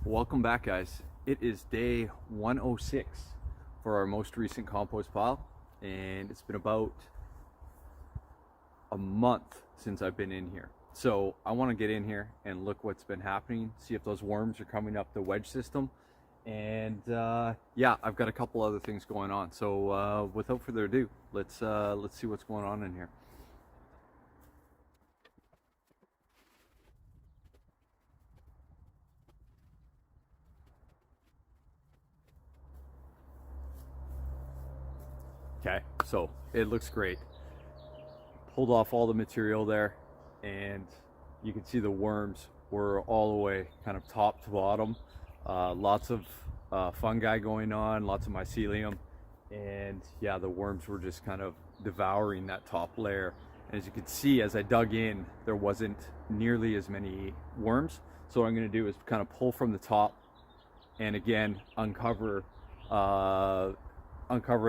Welcome back, guys. It is day 106 for our most recent compost pile, and it's been about a month since I've been in here. So I want to get in here and look what's been happening, see if those worms are coming up the wedge system, and yeah, I've got a couple other things going on. So without further ado, let's see what's going on in here. Okay, so it looks great. Pulled off all the material there, and you can see the worms were all the way kind of top to bottom. Lots of fungi going on, lots of mycelium, and yeah, the worms were just kind of devouring that top layer. And as you can see, as I dug in, there wasn't nearly as many worms. So what I'm going to do is kind of pull from the top, and again uncover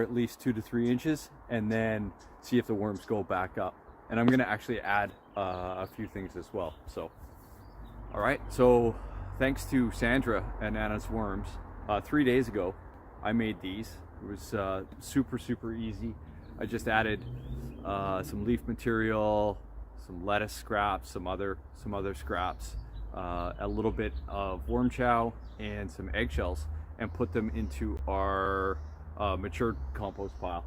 at least 2 to 3 inches, and then see if the worms go back up. And I'm gonna actually add a few things as well. So, all right, so thanks to Sandra and Anna's Worms, 3 days ago, I made these. It was super easy. I just added some leaf material, some lettuce scraps, some other scraps, a little bit of worm chow and some eggshells, and put them into our matured compost pile,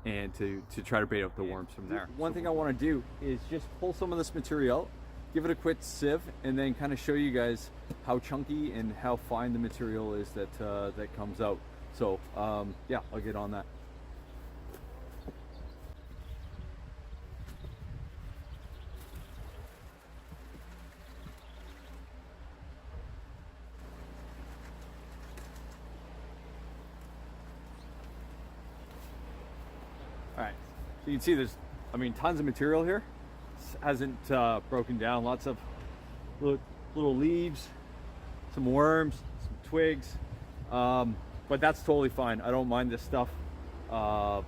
and to try to bait out the worms from there. One thing I want to do is just pull some of this material out, give it a quick sieve, and then kind of show you guys how chunky and how fine the material is that that comes out. So yeah, I'll get on that. All right, so you can see there's, tons of material here. This hasn't broken down. Lots of little leaves, some worms, some twigs, but that's totally fine. I don't mind this stuff out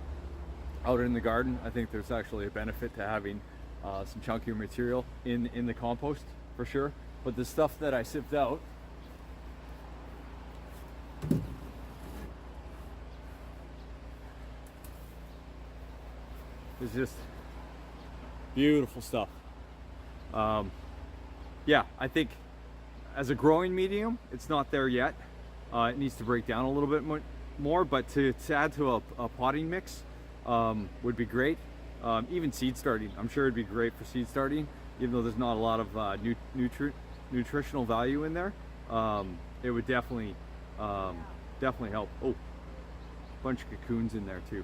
in the garden. I think there's actually a benefit to having some chunkier material in the compost for sure. But the stuff that I sieved out, it's just beautiful stuff. Yeah, I think as a growing medium, it's not there yet. It needs to break down a little bit more, but to add to a potting mix would be great. Even seed starting, I'm sure it'd be great for seed starting, even though there's not a lot of nutritional value in there. It would definitely help. Oh, bunch of cocoons in there too.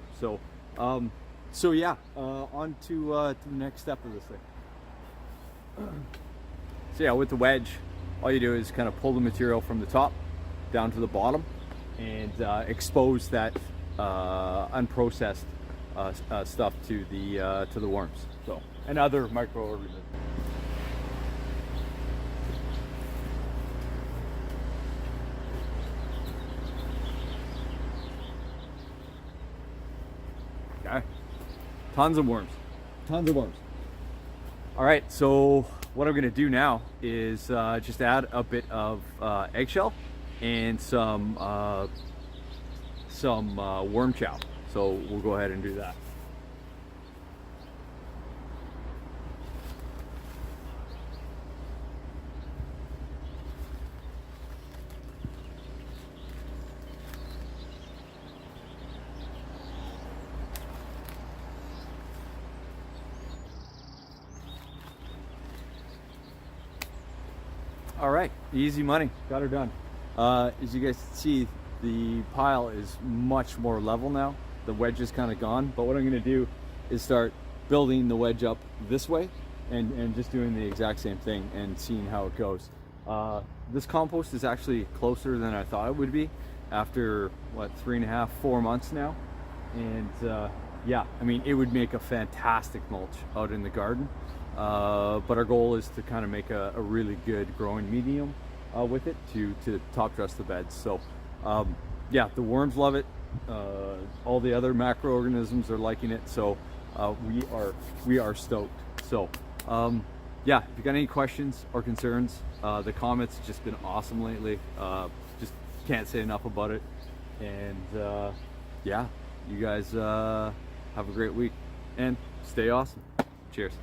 So yeah, on to the next step of this thing. So yeah, with the wedge, all you do is kind of pull the material from the top down to the bottom, and expose that unprocessed stuff to the worms, so, and other microorganisms. Okay. Tons of worms. All right, so what I'm gonna do now is just add a bit of eggshell and some worm chow. So we'll go ahead and do that. All right, easy money, got her done. As you guys can see, the pile is much more level now. The wedge is kind of gone, but what I'm gonna do is start building the wedge up this way, and just doing the exact same thing and seeing how it goes. This compost is actually closer than I thought it would be after, what, 3.5, 4 months now. And yeah, it would make a fantastic mulch out in the garden. But our goal is to kind of make a really good growing medium with it to top dress the beds. So yeah, the worms love it. All the other macroorganisms are liking it. So we are stoked. So yeah, if you got any questions or concerns, the comments have just been awesome lately. Just can't say enough about it. And yeah, you guys have a great week and stay awesome. Cheers.